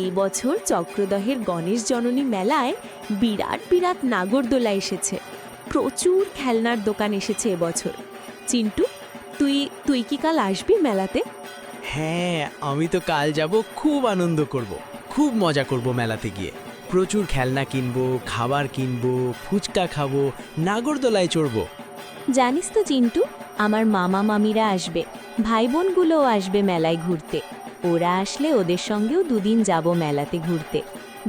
এই বছর চক্রদহের গণেশ জননী মেলায় বিরাট বিরাট নাগরদোলা এসেছে। প্রচুর খেলনার দোকান এসেছে এবছর। চিন্টু, তুই তুই কি কাল আসবি মেলাতে? হ্যাঁ, আমি তো কাল যাব, খুব আনন্দ করব, খুব মজা করব মেলাতে গিয়ে। প্রচুর খেলনা কিনবো, খাবার কিনবো, ফুচকা খাবো, নাগরদোলায় চড়বো। জানিস তো চিন্টু, আমার মামা মামিরা আসবে, ভাই বোনগুলোও আসবে মেলায় ঘুরতে। ওরা আসলে ওদের সঙ্গেও দুদিন যাব মেলাতে ঘুরতে।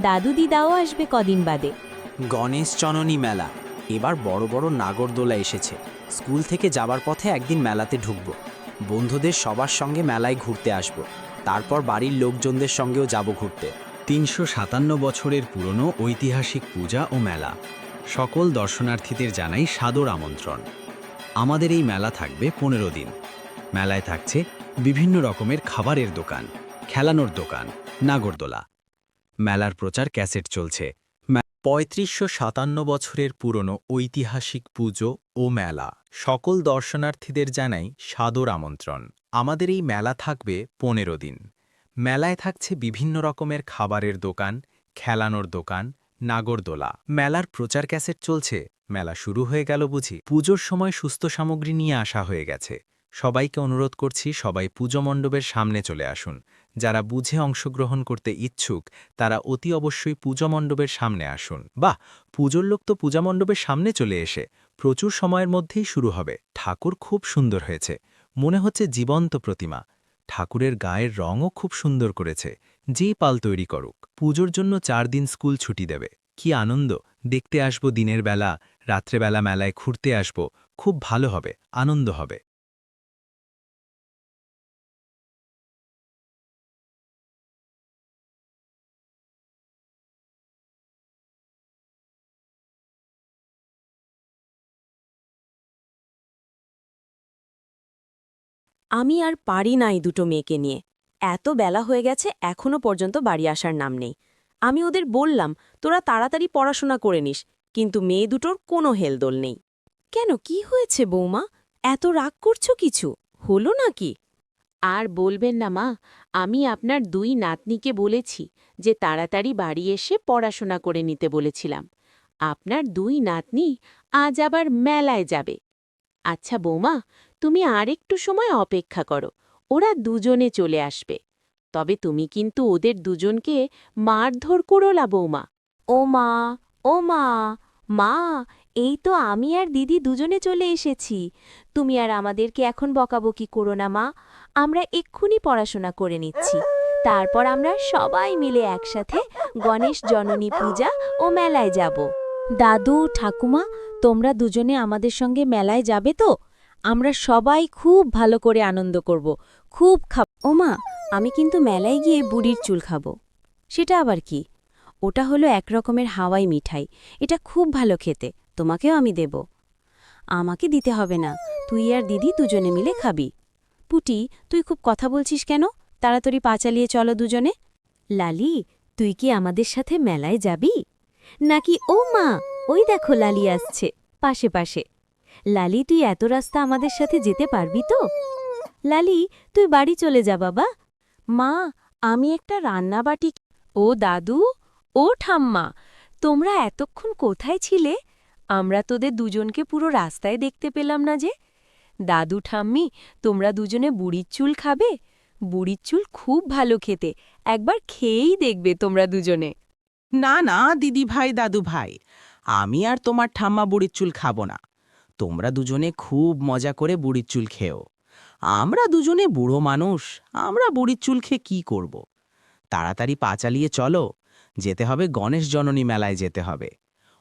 দাদু দিদাও আসবে কদিন বাদে। গণেশ জননী মেলা, এবার বড় বড় নাগরদোলা এসেছে। স্কুল থেকে যাবার পথে একদিন মেলাতে ঢুকবো, বন্ধুদের সবার সঙ্গে মেলায় ঘুরতে আসব, তারপর বাড়ির লোকজনদের সঙ্গেও যাব ঘুরতে। ৩৫৭ বছরের পুরনো ঐতিহাসিক পূজা ও মেলা। সকল দর্শনার্থীদের জানাই সাদর আমন্ত্রণ। আমাদের এই মেলা থাকবে ১৫ দিন। মেলায় থাকছে বিভিন্ন রকমের খাবারের দোকান, খেলানোর দোকান, নাগরদোলা। মেলার প্রচার ক্যাসেট চলছে। ৩৫৫৭ বছরের পুরনো ঐতিহাসিক পুজো ও মেলা। সকল দর্শনার্থীদের জানাই সাদর আমন্ত্রণ। আমাদের এই মেলা থাকবে ১৫ দিন। মেলায় থাকছে বিভিন্ন রকমের খাবারের দোকান, খেলানোর দোকান, নাগরদোলা। মেলার প্রচার ক্যাসেট চলছে। মেলা শুরু হয়ে গেল বুঝি। পুজোর সময় সুস্থ সামগ্রী নিয়ে আসা হয়ে গেছে। সবাইকে অনুরোধ করছি, সবাই পুজো মণ্ডপের সামনে চলে আসুন। যারা বুঝে অংশগ্রহণ করতে ইচ্ছুক তারা অতি অবশ্যই পূজা মণ্ডপের সামনে আসুন। বাহ, পুজোর লোক তো পূজা মণ্ডপের সামনে চলে এসে প্রচুর সময়ের মধ্যেই শুরু হবে। ঠাকুর খুব সুন্দর হয়েছে, মনে হচ্ছে জীবন্ত প্রতিমা। ঠাকুরের গায়ের রঙও খুব সুন্দর করেছে। যেই পাল তৈরি করুক, পুজোর জন্য ৪ দিন স্কুল ছুটি দেবে। কি আনন্দ! দেখতে আসবো দিনের বেলা, রাত্রেবেলা মেলায় ঘুরতে আসবো। খুব ভালো হবে, আনন্দ হবে। আমি আর পারি না এই দুটো মেয়েকে নিয়ে। এত বেলা হয়ে গেছে, এখনো পর্যন্ত বাড়ি আসার নাম নেই। আমি ওদের বললাম তোরা তাড়াতাড়ি পড়াশোনা করে নিস, কিন্তু মেয়ে দুটোর কোনো হেলদোল নেই। কেন, কি হয়েছে বৌমা? এত রাগ করছো কিছু হলো নাকি? আর বলবেন না মা, আমি আপনার ২ নাতনিকে বলেছি যে তাড়াতাড়ি বাড়ি এসে পড়াশোনা করে নিতে বলেছিলাম। আপনার ২ নাতনি আজ আবার মেলায় যাবে। আচ্ছা বৌমা, তুমি আরেকটু সময় অপেক্ষা করো, ওরা দুজনে চলে আসবে। তবে তুমি কিন্তু ওদের দুজনকে মারধর করো না বৌমা। ও মা, ও মা, মা, এই তো আমি আর দিদি দুজনে চলে এসেছি। তুমি আর আমাদেরকে এখন বকাবকি করো না মা, আমরা এক্ষুনি পড়াশোনা করে নিচ্ছি। তারপর আমরা সবাই মিলে একসাথে গণেশ জননী পূজা ও মেলায় যাব। দাদু ঠাকুমা, তোমরা দুজনে আমাদের সঙ্গে মেলায় যাবে তো? আমরা সবাই খুব ভালো করে আনন্দ করব, খুব খাব। ওমা, আমি কিন্তু মেলায় গিয়ে বুড়ির চুল খাবো। সেটা আবার কি? ওটা হলো এক রকমের হাওয়াই মিঠাই। এটা খুব ভালো খেতে, তোমাকেও আমি দেব। আমাকে দিতে হবে না, তুই আর দিদি দুজনে মিলে খাবি। পুটি, তুই খুব কথা বলছিস কেন? তাড়াতাড়ি পা চালিয়ে চলো দুজনে। লালি, তুই কি আমাদের সাথে মেলায় যাবি নাকি? ও মা, ওই দেখো লালি আসছে পাশে পাশে। লালি, তুই এত রাস্তা আমাদের সাথে যেতে পারবি তো? লালি, তুই বাড়ি চলে যা বাবা। মা, আমি একটা রান্নাবাটি। ও দাদু, ও ঠাম্মা, তোমরা এতক্ষণ কোথায় ছিলে? আমরা তোদের দুজনকে পুরো রাস্তায় দেখতে পেলাম না যে। দাদু ঠাম্মি, তোমরা দুজনে বুড়ির চুল খাবে? বুড়ির চুল খুব ভালো খেতে, একবার খেয়েই দেখবে তোমরা দুজনে। না না দিদি ভাই দাদু ভাই, আমি আর তোমার ঠাম্মা বুড়ির চুল খাবো না। তোমরা দুজনে খুব মজা করে বুড়ির চুল খেও। আমরা দুজনে বুড়ো মানুষ, আমরা বুড়ির চুল খেয়ে কী করব। তাড়াতাড়ি পা চালিয়ে চলো, যেতে হবে গণেশ জননী মেলায় যেতে হবে।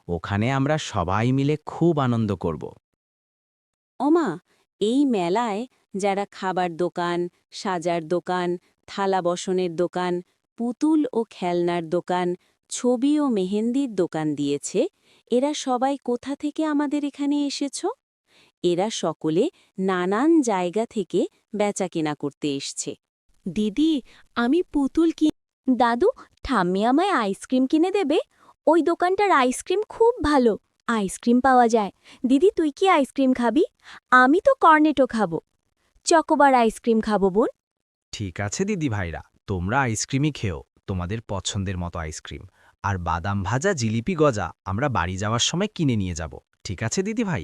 ওখানে আমরা সবাই মিলে খুব আনন্দ করব। ওমা, এই মেলায় যারা খাবার দোকান, সাজার দোকান, থালা বসনের দোকান, পুতুল ও খেলনার দোকান, ছবি ও মেহেন্দির দোকান দিয়েছে, এরা সবাই কোথা থেকে আমাদের এখানে এসেছ? এরা সকলে নানান জায়গা থেকে বেচাকেনা করতে এসছে। দিদি, আমি পুতুল দাদু, ঠাম্মি আমায় আইসক্রিম কিনে দেবে? ওই দোকানটার আইসক্রিম খুব ভালো, আইসক্রিম পাওয়া যায়। দিদি, তুই কি আইসক্রিম খাবি? আমি তো কর্নেটো খাবো। চকোবার আইসক্রিম খাবো বোন। ঠিক আছে দিদি ভাইরা, তোমরা আইসক্রিমই খেও, তোমাদের পছন্দের মতো আইসক্রিম আর বাদাম ভাজা জিলিপি গজা আমরা বাড়ি যাওয়ার সময় কিনে নিয়ে যাব ঠিক আছে দিদি ভাই